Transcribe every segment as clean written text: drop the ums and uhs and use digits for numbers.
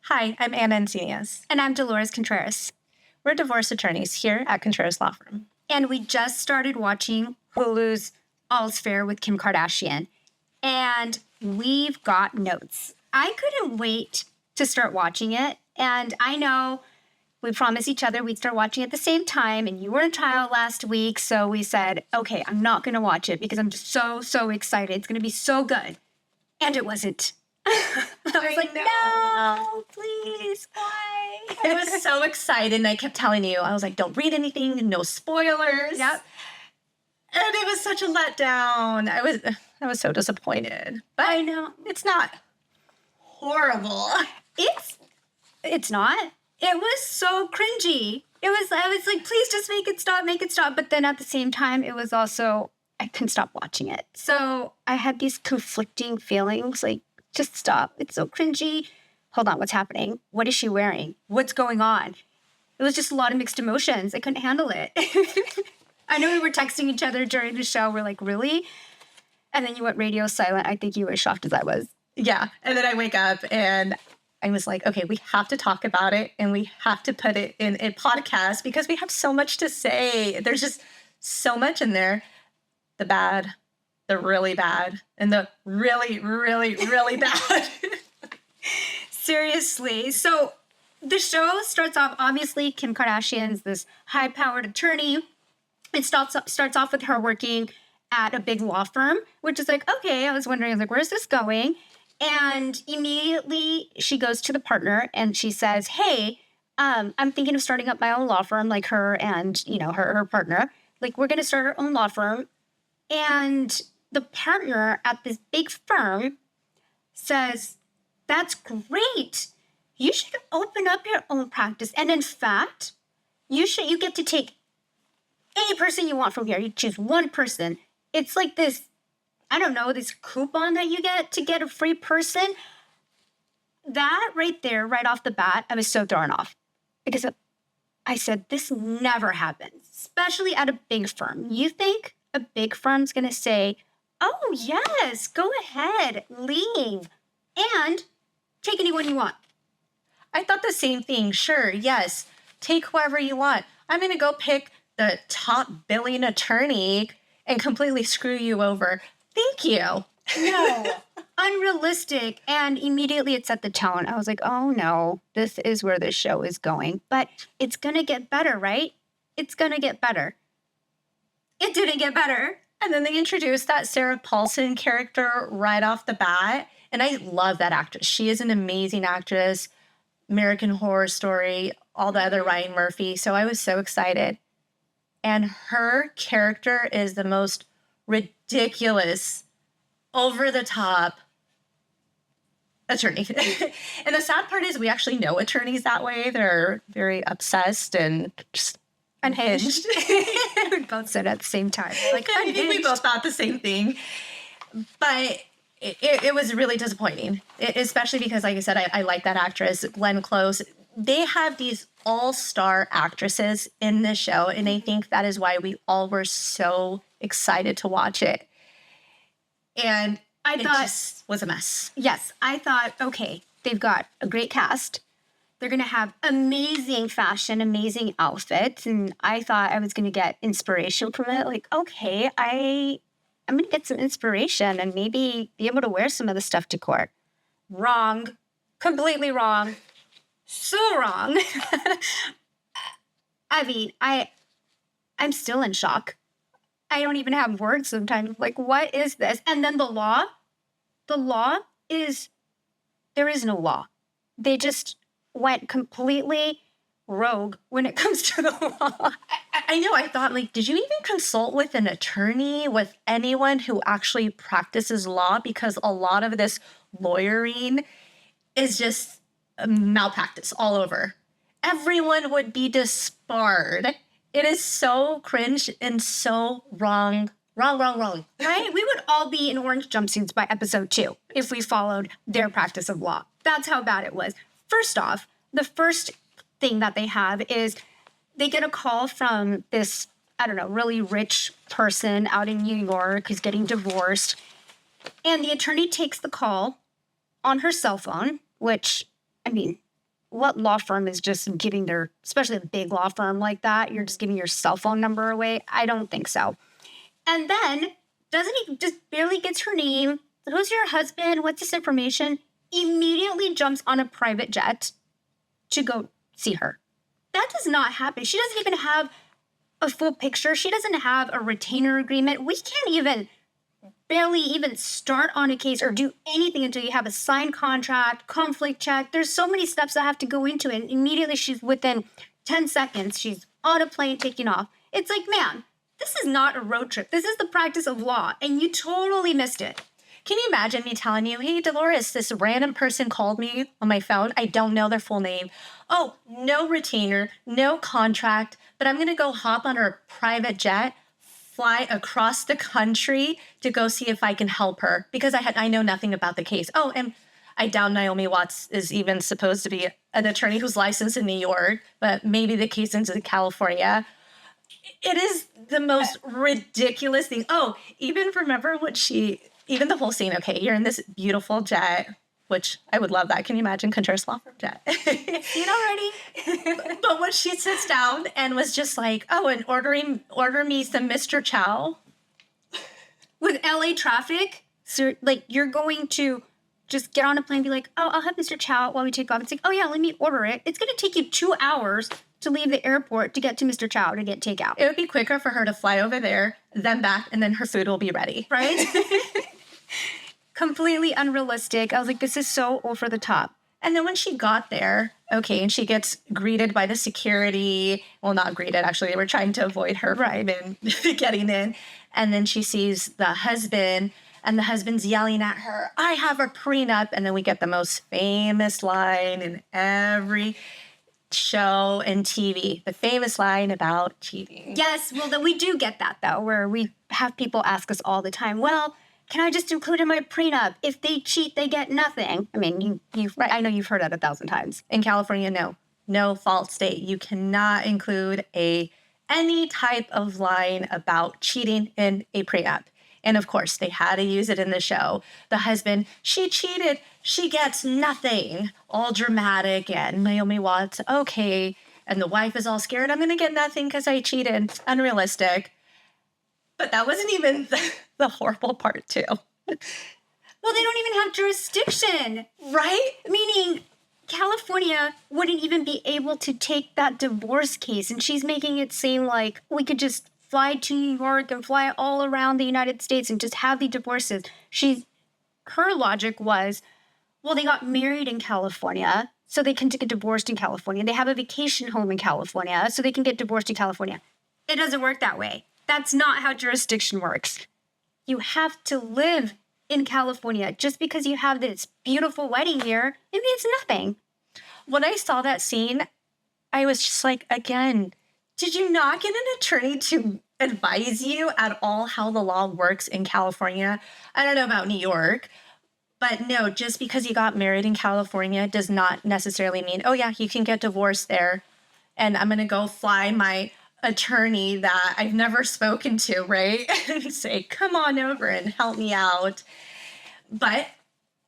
Hi, I'm Anna Encinias. And I'm Dolores Contreras. We're divorce attorneys here at Contreras Law Firm. And we just started watching Hulu's All's Fair with Kim Kardashian. And we've got notes. I couldn't wait to start watching it. And I know we promised each other we'd start watching it at the same time. And you were in trial last week. So we said, okay, I'm not going to watch it because I'm just so excited. It's going to be so good. And it wasn't. I was like, no, please, why? I was so excited, and I kept telling you, I was like, don't read anything, no spoilers. Yep. And it was such a letdown. I was so disappointed. But I know. It's not horrible. It's not. It was so cringy. I was like, please just make it stop. But then at the same time, it was also, I couldn't stop watching it. So I had these conflicting feelings, like, just stop. It's so cringy. Hold on, what's happening? What is she wearing? What's going on? It was just a lot of mixed emotions. I couldn't handle it. I know we were texting each other during the show. We're like, really? And then you went radio silent. I think you were as shocked as I was. Yeah. And then I wake up and I was like, okay, we have to talk about it and we have to put it in a podcast because we have so much to say. There's just so much in there. The bad, the really bad, and the really, really, really bad. Seriously. So the show starts off, obviously, Kim Kardashian's this high-powered attorney. It starts off with her working at a big law firm, which is like, okay, I was wondering, like, where's this going? And immediately she goes to the partner and she says, hey, I'm thinking of starting up my own law firm, like her and, her partner. Like, we're going to start our own law firm. And the partner at this big firm says, that's great. You should open up your own practice. And in fact, you get to take any person you want from here. You choose one person. It's like this, I don't know, this coupon that you get to get a free person. That right there, right off the bat, I was so thrown off. Because I said, this never happens, especially at a big firm. You think a big firm's going to say, oh, yes, go ahead, leave, and take anyone you want. I thought the same thing. Sure, yes, take whoever you want. I'm going to go pick the top billing attorney and completely screw you over. Thank you. No, unrealistic. And immediately it set the tone. I was like, oh, no, this is where this show is going. But it's going to get better, right? It's going to get better. It didn't get better. And then they introduced that Sarah Paulson character right off the bat. And I love that actress. She is an amazing actress. American Horror Story, all the other Ryan Murphy. So I was so excited. And her character is the most ridiculous, over-the-top attorney. And the sad part is we actually know attorneys that way. They're very obsessed and just unhinged. We both said it at the same time. Like, I think we both thought the same thing. But it was really disappointing, especially because, like I said, I like that actress, Glenn Close. They have these all-star actresses in this show, and I think that is why we all were so excited to watch it. And I thought it just was a mess. Yes, I thought, okay, they've got a great cast. They're going to have amazing fashion, amazing outfits. And I thought I was going to get inspiration from it. Like, okay, I'm going to get some inspiration and maybe be able to wear some of the stuff to court. Wrong. Completely wrong. So wrong. I mean, I'm still in shock. I don't even have words sometimes. Like, what is this? And then the law is, there is no law. They just went completely rogue when it comes to the law. I know. I thought, like, did you even consult with an attorney, with anyone who actually practices law? Because a lot of this lawyering is just malpractice all over. Everyone would be disbarred. It is so cringe and so wrong. Right? We would all be in orange jumpsuits by episode 2 if we followed their practice of law. That's how bad it was. First off, the first thing that they have is they get a call from this, I don't know, really rich person out in New York who's getting divorced. And the attorney takes the call on her cell phone, which, I mean, what law firm is just giving their, especially a big law firm like that, you're just giving your cell phone number away? I don't think so. And then, doesn't he just barely gets her name? Who's your husband? What's this information? Immediately jumps on a private jet to go see her. That does not happen. She doesn't even have a full picture. She doesn't have a retainer agreement. We can't even barely even start on a case or do anything until you have a signed contract, conflict check. There's so many steps that have to go into it. And immediately she's within 10 seconds, she's on a plane taking off. It's like, man, this is not a road trip. This is the practice of law, and you totally missed it. Can you imagine me telling you, hey, Dolores, this random person called me on my phone. I don't know their full name. Oh, no retainer, no contract, but I'm going to go hop on her private jet, fly across the country to go see if I can help her because I know nothing about the case. Oh, and I doubt Naomi Watts is even supposed to be an attorney who's licensed in New York, but maybe the case is in California. It is the most ridiculous thing. Oh, even remember even the whole scene. Okay, you're in this beautiful jet, which I would love that. Can you imagine Contreras law firm jet? You already. But when she sits down and was just like, oh, and order me some Mr. Chow. With LA traffic, so like you're going to just get on a plane and be like, oh, I'll have Mr. Chow while we take off. It's like, oh yeah, let me order it. It's going to take you 2 hours to leave the airport to get to Mr. Chow to get takeout. It would be quicker for her to fly over there, then back, and then her food will be ready. Right? Completely unrealistic. I was like, this is so over the top. And then when she got there, okay, and she gets greeted by the security. Well, not greeted, actually. They were trying to avoid her from getting in. And then she sees the husband, and the husband's yelling at her, I have a prenup. And then we get the most famous line in every show and TV, the famous line about cheating. Yes, well, we do get that, though, where we have people ask us all the time, well, can I just include in my prenup? If they cheat, they get nothing. I mean, Right. I know you've heard that 1,000 times. In California, no fault state. You cannot include any type of line about cheating in a prenup. And of course, they had to use it in the show. The husband, she cheated, she gets nothing. All dramatic, and Naomi Watts, okay. And the wife is all scared, I'm going to get nothing because I cheated. Unrealistic. But that wasn't even the horrible part, too. Well, they don't even have jurisdiction. Right? Meaning California wouldn't even be able to take that divorce case. And she's making it seem like we could just fly to New York and fly all around the United States and just have the divorces. Her logic was, well, they got married in California, so they can get divorced in California. They have a vacation home in California, so they can get divorced in California. It doesn't work that way. That's not how jurisdiction works. You have to live in California. Just because you have this beautiful wedding here, it means nothing. When I saw that scene, I was just like, again, did you not get an attorney to advise you at all how the law works in California? I don't know about New York, but no, just because you got married in California does not necessarily mean, oh yeah, you can get divorced there. And I'm going to go fly my attorney that I've never spoken to, right? And say, come on over and help me out. But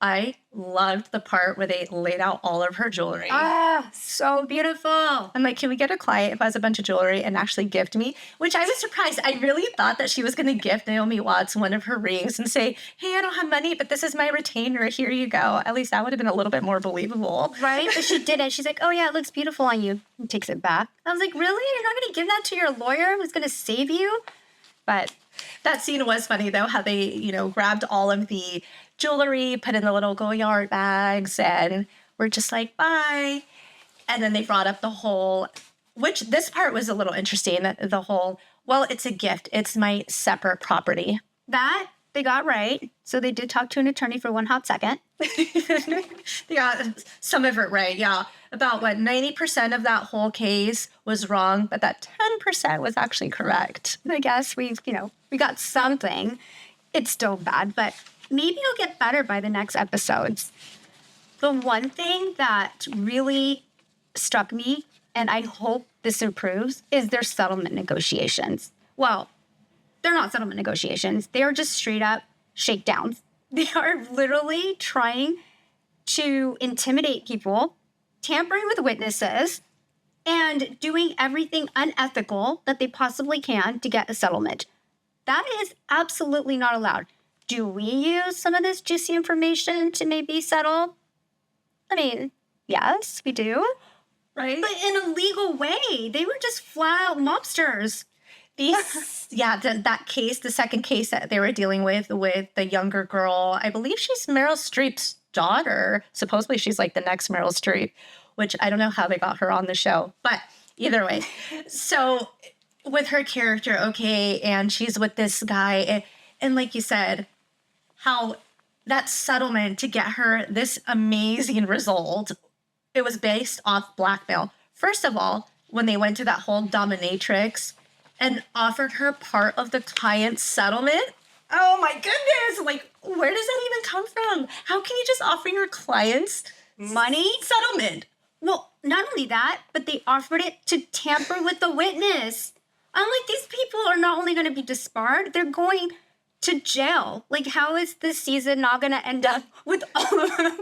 I loved the part where they laid out all of her jewelry. Ah, so beautiful. I'm like, can we get a client who has a bunch of jewelry and actually gift me? Which I was surprised. I really thought that she was going to gift Naomi Watts one of her rings and say, hey, I don't have money, but this is my retainer. Here you go. At least that would have been a little bit more believable. Right? But she didn't. She's like, oh yeah, it looks beautiful on you. And takes it back. I was like, really? You're not going to give that to your lawyer who's going to save you? But that scene was funny, though, how they, grabbed all of the jewelry, put in the little Goyard bags, and we're just like, bye. And then they brought up the whole, which this part was a little interesting, the whole, well, it's a gift. It's my separate property. That they got right. So they did talk to an attorney for one hot second. They got some of it right, yeah. About 90% of that whole case was wrong, but that 10% was actually correct. I guess we got something. It's still bad, but maybe it'll get better by the next episodes. The one thing that really struck me, and I hope this improves, is their settlement negotiations. Well, they're not settlement negotiations. They are just straight up shakedowns. They are literally trying to intimidate people tampering with witnesses, and doing everything unethical that they possibly can to get a settlement. That is absolutely not allowed. Do we use some of this juicy information to maybe settle? I mean, yes, we do. Right? But in a legal way. They were just flat out mobsters. That case, the second case that they were dealing with the younger girl, I believe she's Meryl Streep's daughter. Supposedly she's like the next Meryl Streep, which I don't know how they got her on the show, but either way. So with her character, okay, and she's with this guy, and like you said, how that settlement to get her this amazing result, it was based off blackmail. First of all, when they went to that whole dominatrix and offered her part of the client's settlement, oh my goodness, like, where does that even come from? How can you just offer your clients Money? settlement? Well, not only that, but they offered it to tamper with the witness. I'm like, these people are not only going to be disbarred, they're going to jail. Like, how is this season not going to end up with all of them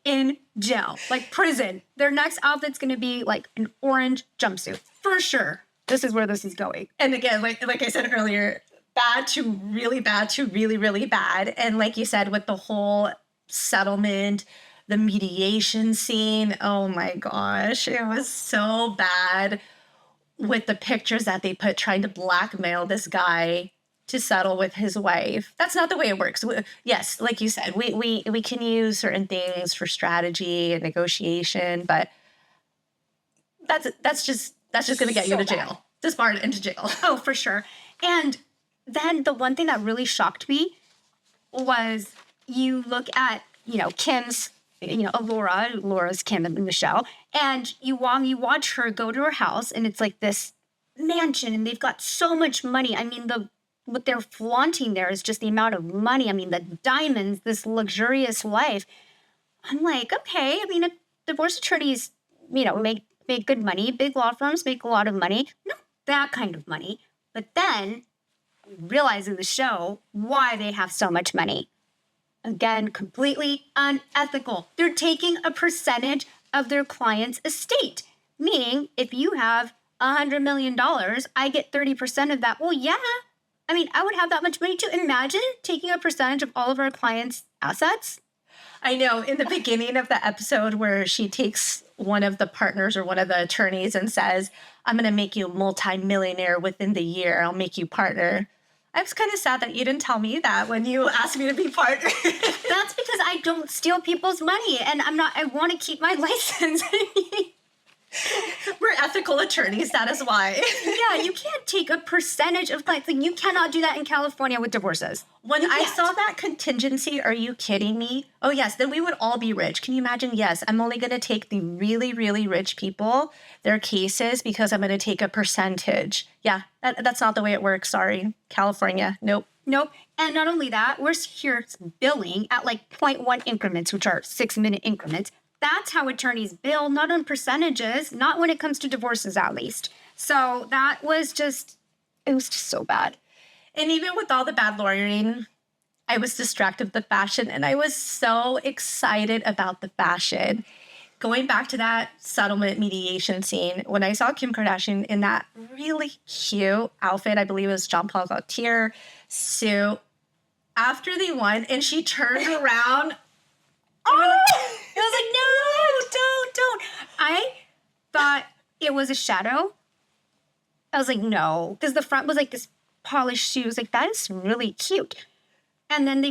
in jail? Like, prison. Their next outfit's going to be like an orange jumpsuit. For sure. This is where this is going. And again, like I said earlier, bad to really bad to really, really bad. And like you said, with the whole settlement, the mediation scene, oh my gosh, it was so bad with the pictures that they put trying to blackmail this guy to settle with his wife. That's not the way it works. Yes, like you said, we can use certain things for strategy and negotiation, but that's just going to get you to jail. Disbarred into jail. Oh, for sure. And then the one thing that really shocked me was you look at, Kim's, Laura's Kim in the show, and you watch her go to her house, and it's like this mansion, and they've got so much money. I mean, what they're flaunting there is just the amount of money. I mean, the diamonds, this luxurious life. I'm like, okay. I mean, divorce attorneys, make good money. Big law firms make a lot of money. Not that kind of money. But then you realize in the show why they have so much money. Again, completely unethical. They're taking a percentage of their client's estate. Meaning, if you have $100 million, I get 30% of that. Well, yeah. I mean, I would have that much money too. Imagine taking a percentage of all of our clients' assets. I know in the beginning of the episode where she takes one of the partners or one of the attorneys and says, I'm going to make you a multimillionaire within the year. I'll make you partner. I was kind of sad that you didn't tell me that when you asked me to be partner. That's because I don't steal people's money and I want to keep my license. We're ethical attorneys, that is why. Yeah, you can't take a percentage of clients. Like, you cannot do that in California with divorces. When I saw that contingency, are you kidding me? Oh, yes, then we would all be rich. Can you imagine? Yes, I'm only going to take the really, really rich people, their cases, because I'm going to take a percentage. Yeah, that's not the way it works. Sorry. California, nope. Nope. And not only that, we're here billing at like 0.1 increments, which are 6-minute increments. That's how attorneys bill, not on percentages, not when it comes to divorces, at least. So that was it was just so bad. And even with all the bad lawyering, I was distracted with the fashion, and I was so excited about the fashion. Going back to that settlement mediation scene, when I saw Kim Kardashian in that really cute outfit, I believe it was Jean Paul Gaultier suit, after they won, and she turned around. Oh! I was like, no, don't. I thought it was a shadow. I was like, no. Because the front was like this polished shoe. I was like, that is really cute. And then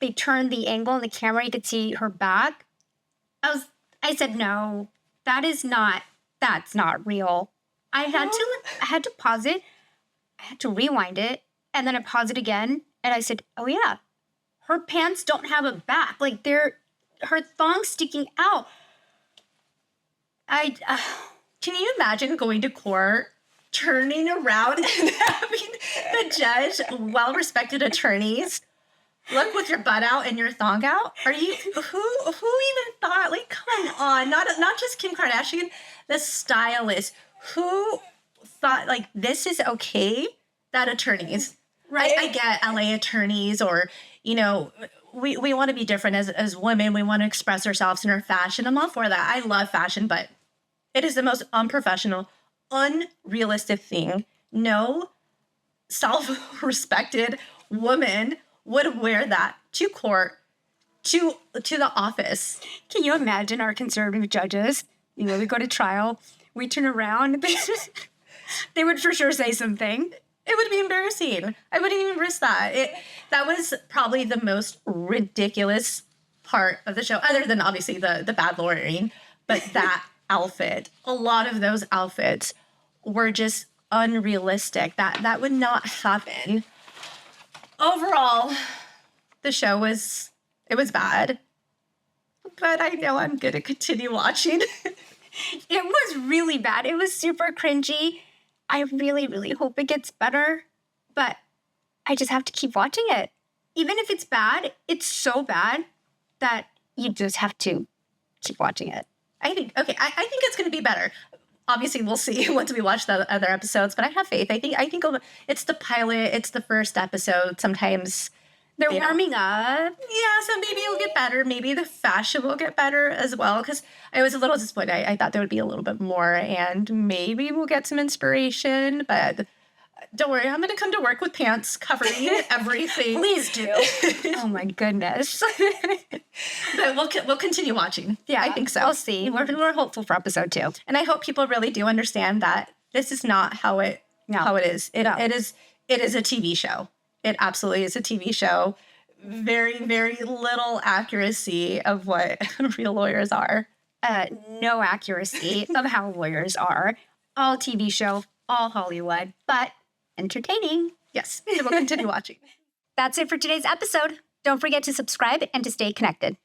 they turned the angle on the camera. You could see her back. I said, no, that's not real. I had to pause it. I had to rewind it. And then I paused it again. And I said, oh yeah, her pants don't have a back. Like, her thong's sticking out. Can you imagine going to court, turning around and having the judge, well-respected attorneys, look with your butt out and your thong out? Are you, who even thought, like, come on, not just Kim Kardashian, the stylist, who thought, like, this is okay? That attorneys, right? I get LA attorneys or, we want to be different as women. We want to express ourselves in our fashion. I'm all for that. I love fashion, but it is the most unprofessional, unrealistic thing. No self-respected woman would wear that to court, to the office. Can you imagine our conservative judges? You know, we go to trial, we turn around, they would for sure say something. It would be embarrassing. I wouldn't even risk that. That was probably the most ridiculous part of the show, other than obviously the bad lawyering. But that outfit, a lot of those outfits were just unrealistic. That would not happen. Overall, the show was bad. But I know I'm going to continue watching. It was really bad. It was super cringy. I really, really hope it gets better, but I just have to keep watching it. Even if it's bad, it's so bad that you just have to keep watching it. I think it's going to be better. Obviously, we'll see once we watch the other episodes, but I have faith. I think it's the pilot. It's the first episode. Sometimes they're warming up. Yeah, so maybe it'll get better. Maybe the fashion will get better as well, because I was a little disappointed. I thought there would be a little bit more, and maybe we'll get some inspiration, but don't worry. I'm going to come to work with pants covering everything. Please do. Oh, my goodness. But we'll continue watching. Yeah, I think so. We'll see. We're hopeful for episode 2. And I hope people really do understand that this is not how it is. It is a TV show. It absolutely is a TV show. Very, very little accuracy of what real lawyers are. No accuracy of how lawyers are. All TV show, all Hollywood, but entertaining. Yes, we'll continue watching. That's it for today's episode. Don't forget to subscribe and to stay connected.